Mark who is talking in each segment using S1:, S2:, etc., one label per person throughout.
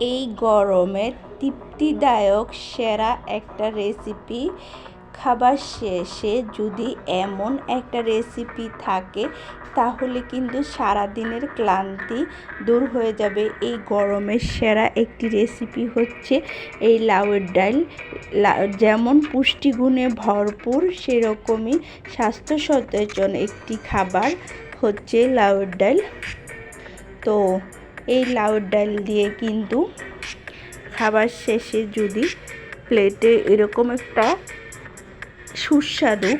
S1: এই গরমে তৃপ্তিদায়ক সেরা একটা রেসিপি। খাবার শেষে যদি এমন একটা রেসিপি থাকে তাহলে কিন্তু সারাদিনের ক্লান্তি দূর হয়ে যাবে। এই গরমের সেরা একটি রেসিপি হচ্ছে এই লাউয়ের ডাল। যেমন পুষ্টিগুণে ভরপুর সেরকমই স্বাস্থ্য সচেতন একটি খাবার হচ্ছে লাউয়ের ডাল। তো এই লাউয়ের ডাল দিয়ে কিন্তু খাবার শেষে যদি প্লেটে এরকম একটা সুস্বাদু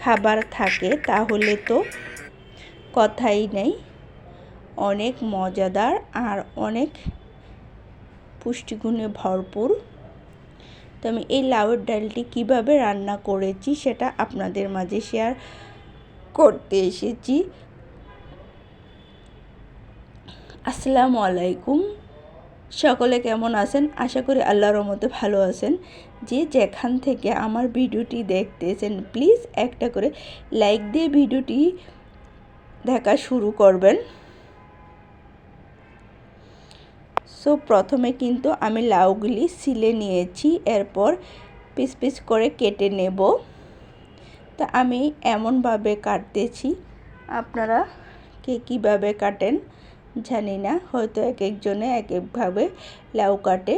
S1: খাবার থাকে তাহলে তো কথাই নেই, অনেক মজাদার আর অনেক পুষ্টিগুণে ভরপুর। তো আমি এই লাউয়ের ডালটি কিভাবে রান্না করেছি সেটা আপনাদের মাঝে শেয়ার করতে এসেছি। আসসালামু আলাইকুম, সকলে কেমন আছেন? আশা করি আল্লাহর রহমতে ভালো আছেন। যে যেখান থেকে আমার ভিডিওটি দেখতেছেন প্লিজ একটা করে লাইক দিয়ে ভিডিওটি দেখা শুরু করবেন। সো প্রথমে কিন্তু আমি লাউগুলি ছিলে নিয়েছি, এরপর পিস পিস করে কেটে নেব। তা আমি এমনভাবে কাটতেছি, আপনারা কে কীভাবে কাটেন জানি না, হয়তো এক একজনে এক একভাবে লাউ কাটে,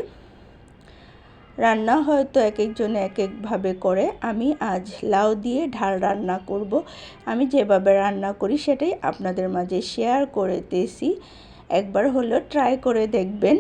S1: রান্না হয়তো এক একজনে এক একভাবে করে। আমি আজ লাউ দিয়ে ঢাল রান্না করব। আমি যেভাবে রান্না করি সেটাই আপনাদের মাঝে শেয়ার করতেছি, একবার হলেও ট্রাই করে দেখবেন।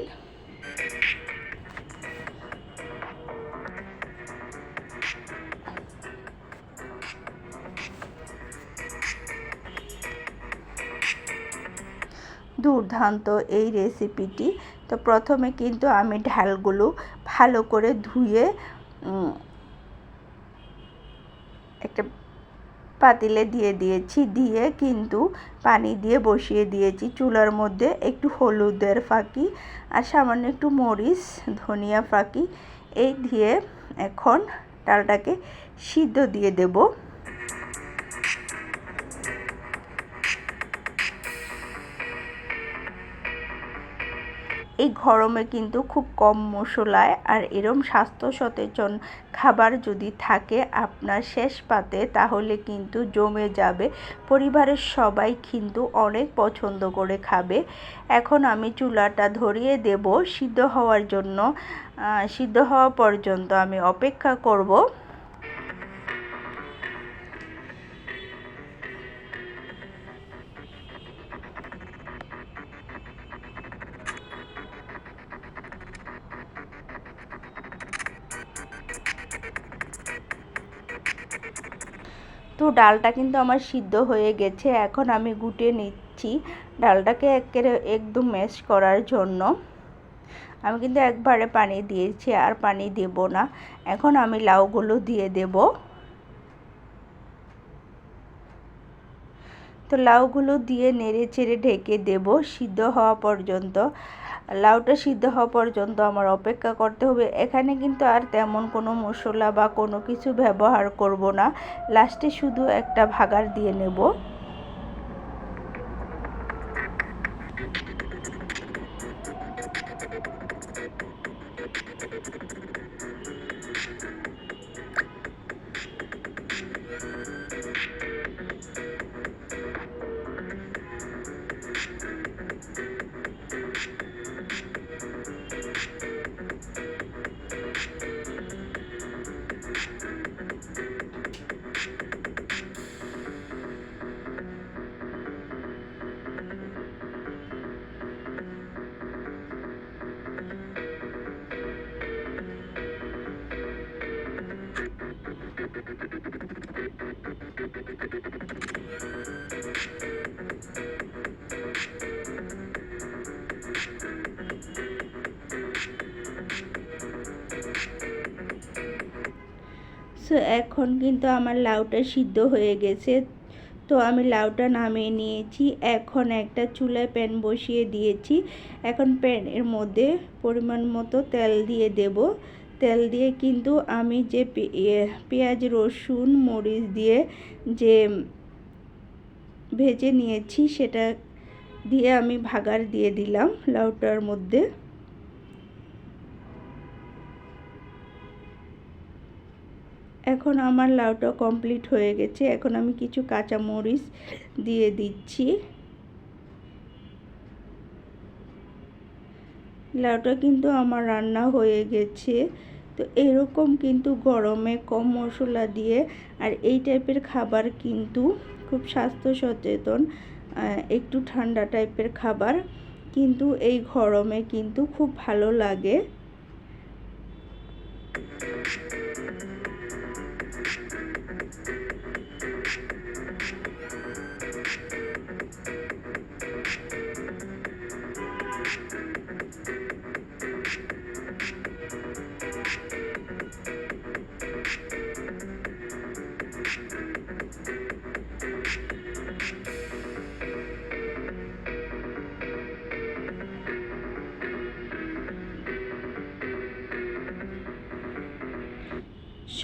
S1: দুর্দান্ত এই রেসিপিটি। তো প্রথমে কিন্তু আমি ঢালগুলো ভালো করে ধুয়ে একটা পাতিলে দিয়ে দিয়েছি, দিয়ে কিন্তু পানি দিয়ে বসিয়ে দিয়েছি চুলার মধ্যে। একটু হলুদের ফাঁকি আর সামান্য একটু মরিচ ধনিয়া ফাঁকি এই দিয়ে এখন ডালটাকে সিদ্ধ দিয়ে দেব। এই গরমে কিন্তু খুব কম মশলায় আর এরম স্বাস্থ্য সচেতন খাবার যদি থাকে আপনার শেষ পাতে তাহলে কিন্তু জমে যাবে। পরিবারের সবাই কিন্তু অনেক পছন্দ করে খাবে। এখন আমি চুলাটা ধরিয়ে দেব সিদ্ধ হওয়ার জন্য। সিদ্ধ হওয়া পর্যন্ত আমি অপেক্ষা করব। তো ডালটা কিন্তু আমার সিদ্ধ হয়ে গেছে, এখন আমি গুটিয়ে নিচ্ছি ডালটাকে একেবারে একদম ম্যাশ করার জন্য। আমি কিন্তু একবারে পানি দিয়েছি, আর পানি দেব না। এখন আমি লাউগুলো দিয়ে দেব। তো লাউগুলো দিয়ে নেড়ে চেড়ে ঢেকে দেব সিদ্ধ হওয়া পর্যন্ত। লাউটা সিদ্ধ হওয়া পর্যন্ত আমার অপেক্ষা করতে হবে। এখানে কিন্তু আর তেমন কোনো মশলা বা কোনো কিছু ব্যবহার করব না, লাস্টে শুধু একটা ভাগার দিয়ে নেব। সো এখন কিন্তু আমার লাউটা সিদ্ধ হয়ে গেছে। তো আমি লাউটা নামিয়ে নিয়েছি। এখন একটা চুলায় প্যান বসিয়ে দিয়েছি। এখন প্যানের মধ্যে পরিমাণ মতো তেল দিয়ে দেব। তেল দিয়ে কিন্তু আমি যে পেঁয়াজ রসুন মরিচ দিয়ে যে ভেজে নিয়েছি সেটা দিয়ে আমি ভাগার দিয়ে দিলাম লাউটার মধ্যে। এখন আমার লাউটা কমপ্লিট হয়ে গেছে। এখন আমি কিছু কাঁচামরিচ দিয়ে দিচ্ছি। লাউটা কিন্তু আমার রান্না হয়ে গেছে। তো এরকম কিন্তু গরমে কম মশলা দিয়ে আর এই টাইপের খাবার কিন্তু খুব স্বাস্থ্য সচেতন, একটু ঠান্ডা টাইপের খাবার কিন্তু এই গরমে কিন্তু খুব ভালো লাগে।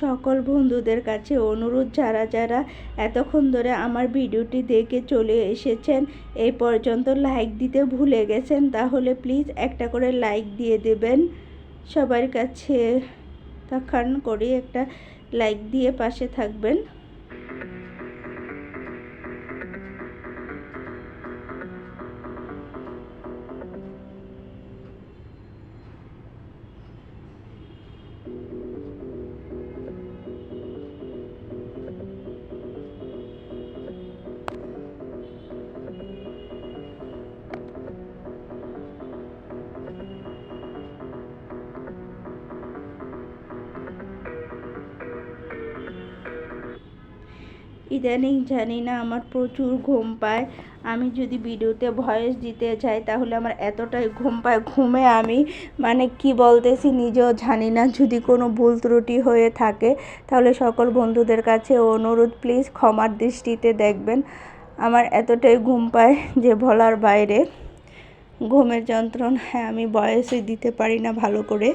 S1: সকল বন্ধুদের কাছে অনুরোধ, যারা যারা এতক্ষণ ধরে আমার ভিডিওটি দেখে চলে এসেছেন এই পর্যন্ত, লাইক দিতে ভুলে গেছেন, তাহলে প্লিজ একটা করে লাইক দিয়ে দেবেন। সবার কাছে তাকান করে একটা লাইক দিয়ে পাশে থাকবেন। ইদানিং জানি না আমার প্রচুর ঘুম পায়। আমি যদি ভিডিওতে ভয়েস দিতে যাই তাহলে আমার এতটাই ঘুম পায়, ঘুমে আমি মানে কি বলতেছি নিজেও জানি না। যদি কোনো ভুল ত্রুটি হয়ে থাকে তাহলে সকল বন্ধুদের কাছে অনুরোধ, প্লিজ ক্ষমার দৃষ্টিতে দেখবেন। আমার এতটাই ঘুম পায় যে বলার বাইরে। ঘুমের যন্ত্রণায় আমি ভয়েসই দিতে পারি না ভালো করে।